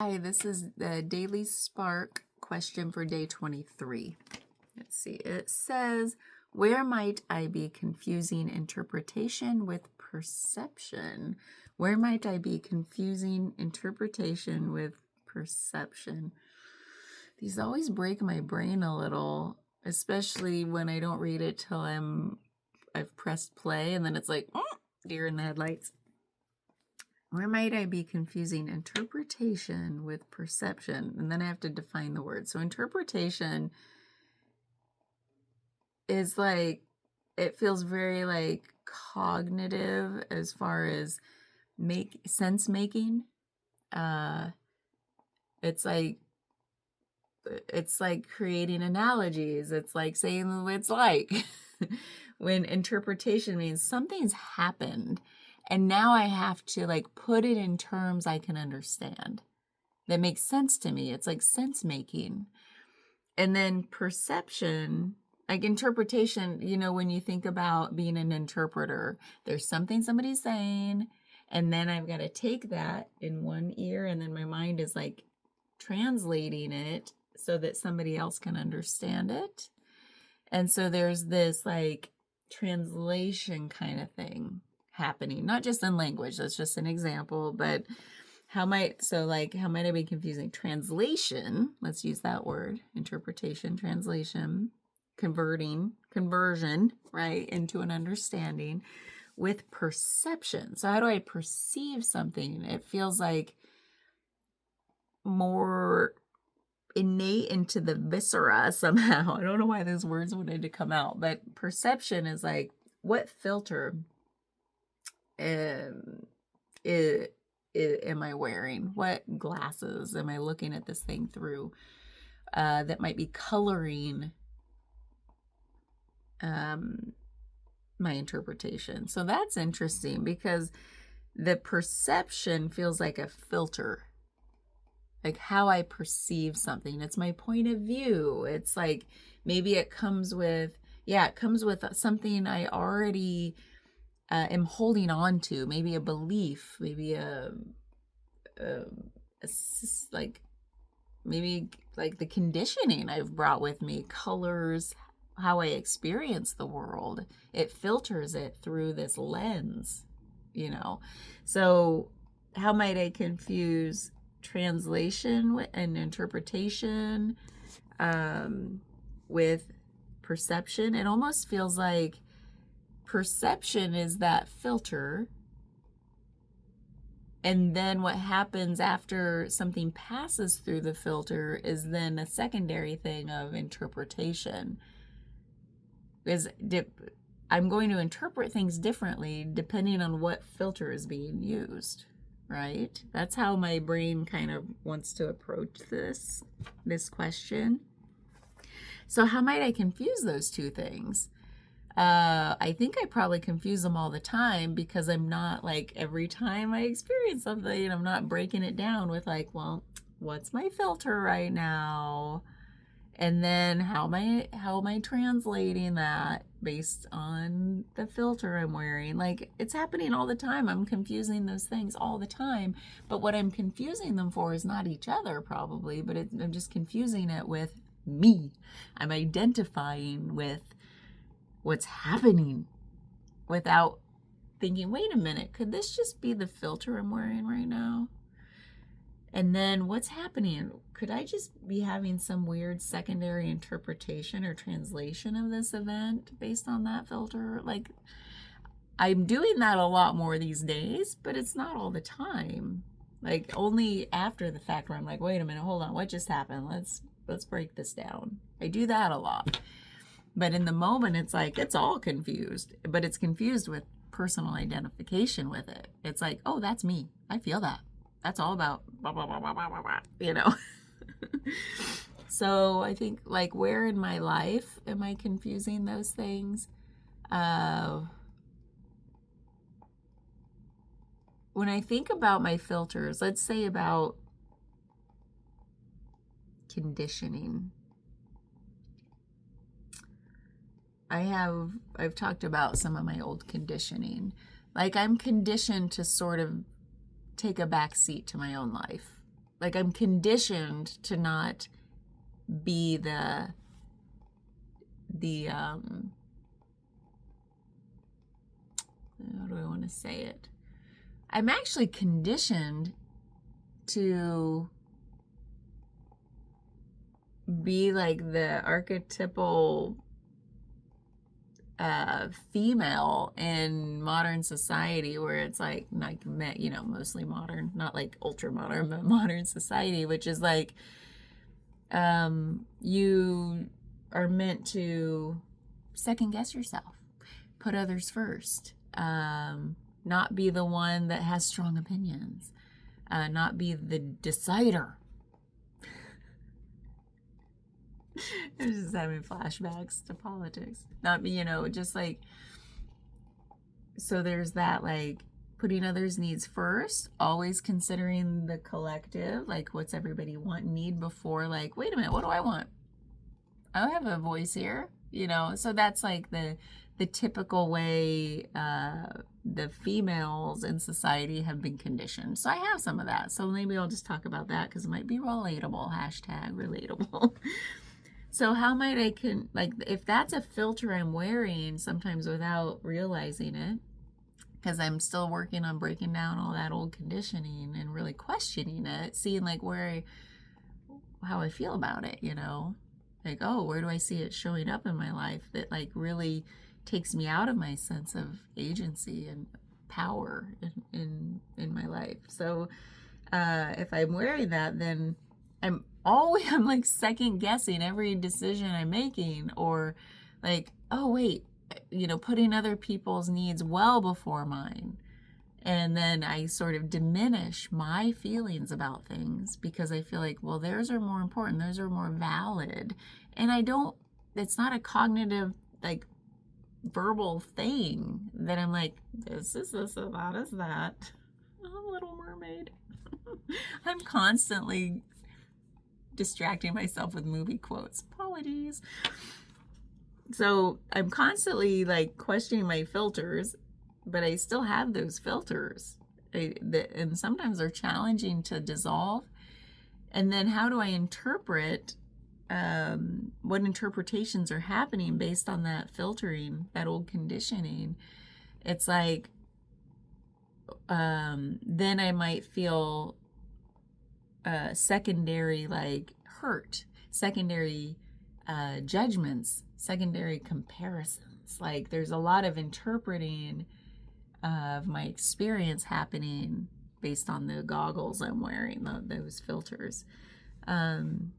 Hi, this is the Daily Spark question for day 23. Let's see. It says, where might I be confusing interpretation with perception? Where might I be confusing interpretation with perception? These always break my brain a little, especially when I don't read it till I've pressed play and then it's like, deer in the headlights. Where might I be confusing interpretation with perception? And then I have to define the word. So interpretation is like, it feels very like cognitive as far as sense making. It's like creating analogies. It's like saying what it's like. When interpretation means something's happened and now I have to like put it in terms I can understand that makes sense to me. It's like sense making. And then perception, like interpretation, when you think about being an interpreter, there's something somebody's saying, and then I've got to take that in one ear, and then my mind is like translating it so that somebody else can understand it. And so there's this like translation kind of thing happening, not just in language. That's just an example, but how might I be confusing translation? Let's use that word, interpretation, translation, conversion, right, into an understanding with perception. So how do I perceive something? It feels like more innate into the viscera somehow. I don't know why those words wanted to come out, but perception is like, what filter am I wearing? What glasses am I looking at this thing through that might be coloring my interpretation? So that's interesting because the perception feels like a filter, like how I perceive something. It's my point of view. It's like maybe it comes with something I already am holding on to, maybe a belief, maybe maybe like the conditioning I've brought with me colors how I experience the world. It filters it through this lens, So how might I confuse translation and interpretation with perception? It almost feels like perception is that filter, and then what happens after something passes through the filter is then a secondary thing of interpretation. Because I'm going to interpret things differently depending on what filter is being used, right? That's how my brain kind of wants to approach this question. So how might I confuse those two things? I think I probably confuse them all the time because I'm not like every time I experience something, I'm not breaking it down with like, well, what's my filter right now? And then how am I translating that based on the filter I'm wearing? Like it's happening all the time. I'm confusing those things all the time. But what I'm confusing them for is not each other probably, but I'm just confusing it with me. I'm identifying with what's happening without thinking, wait a minute, could this just be the filter I'm wearing right now? And then what's happening? Could I just be having some weird secondary interpretation or translation of this event based on that filter? Like, I'm doing that a lot more these days, but it's not all the time. Like only after the fact where I'm like, wait a minute, hold on, what just happened? Let's break this down. I do that a lot. But in the moment, it's like, it's all confused, but it's confused with personal identification with it. It's like, oh, that's me. I feel that. That's all about blah, blah, blah, blah, blah, blah, So I think like where in my life am I confusing those things? When I think about my filters, let's say about conditioning. I've talked about some of my old conditioning. Like I'm conditioned to sort of take a back seat to my own life. like I'm conditioned to not be the how do I want to say it? I'm actually conditioned to be like the archetypal female in modern society, where it's like mostly modern, not like ultra modern, but modern society, which is like you are meant to second guess yourself, put others first, not be the one that has strong opinions, not be the decider. I'm just having flashbacks to politics. Not be, just like, so there's that, like, putting others' needs first, always considering the collective, like, what's everybody want and need before, like, wait a minute, what do I want? I have a voice here, so that's like the typical way the females in society have been conditioned. So I have some of that. So maybe I'll just talk about that because it might be relatable. #relatable. So how might if that's a filter I'm wearing sometimes without realizing it, because I'm still working on breaking down all that old conditioning and really questioning it, seeing like how I feel about it, like, oh, where do I see it showing up in my life that like really takes me out of my sense of agency and power in my life. So if I'm wearing that, then I'm like second guessing every decision I'm making, or like, oh wait, putting other people's needs well before mine. And then I sort of diminish my feelings about things because I feel like, well, theirs are more important, those are more valid. And it's not a cognitive, like, verbal thing that I'm like, this is this, that is that. Oh, Little Mermaid. I'm constantly distracting myself with movie quotes. Apologies. So I'm constantly like questioning my filters, but I still have those filters. And sometimes they're challenging to dissolve. And then how do I interpret what interpretations are happening based on that filtering, that old conditioning? It's like, then I might feel secondary, like, hurt, secondary judgments, secondary comparisons. Like, there's a lot of interpreting of my experience happening based on the goggles I'm wearing, those filters. And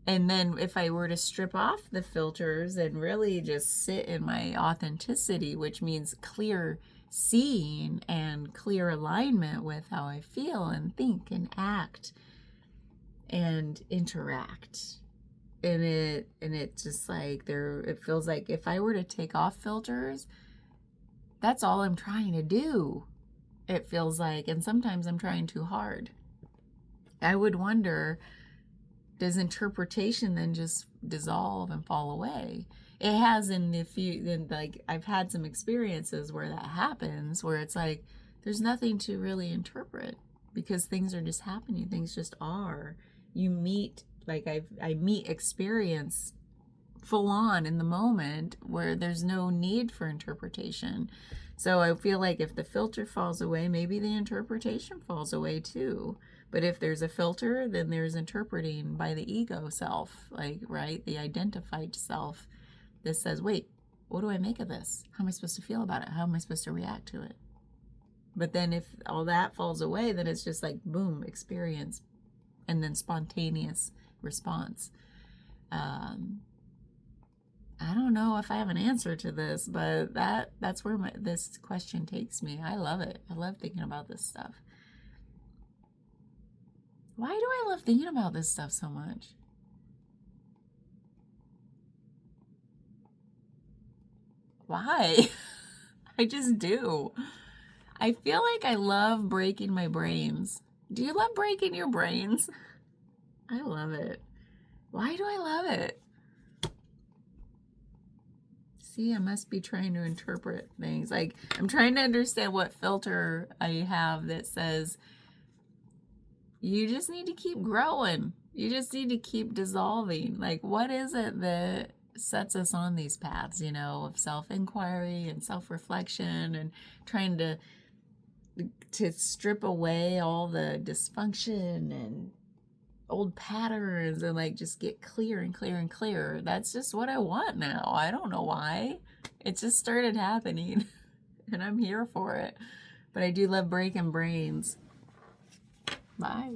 then if I were to strip off the filters and really just sit in my authenticity, which means clear seeing and clear alignment with how I feel and think and act and interact. And it just like it feels like if I were to take off filters, that's all I'm trying to do. It feels like, and sometimes I'm trying too hard. I would wonder, does interpretation then just dissolve and fall away? It has I've had some experiences where that happens, where it's like there's nothing to really interpret because things are just happening. Things just are. You meet, like I meet experience full on in the moment where there's no need for interpretation. So I feel like if the filter falls away, maybe the interpretation falls away too. But if there's a filter, then there's interpreting by the ego self, like, right? The identified self that says, wait, what do I make of this? How am I supposed to feel about it? How am I supposed to react to it? But then if all that falls away, then it's just like, boom, experience, and then spontaneous response. I don't know if I have an answer to this, but that's where this question takes me. I love it. I love thinking about this stuff. Why do I love thinking about this stuff so much? Why? I just do. I feel like I love breaking my brains. Do you love breaking your brains? I love it. Why do I love it? See, I must be trying to interpret things. Like, I'm trying to understand what filter I have that says you just need to keep growing. You just need to keep dissolving. Like, what is it that sets us on these paths, of self-inquiry and self-reflection and trying to strip away all the dysfunction and old patterns and like just get clear and clear and clear. That's just what I want now. I don't know why. It just started happening and I'm here for it. But I do love breaking brains. Bye.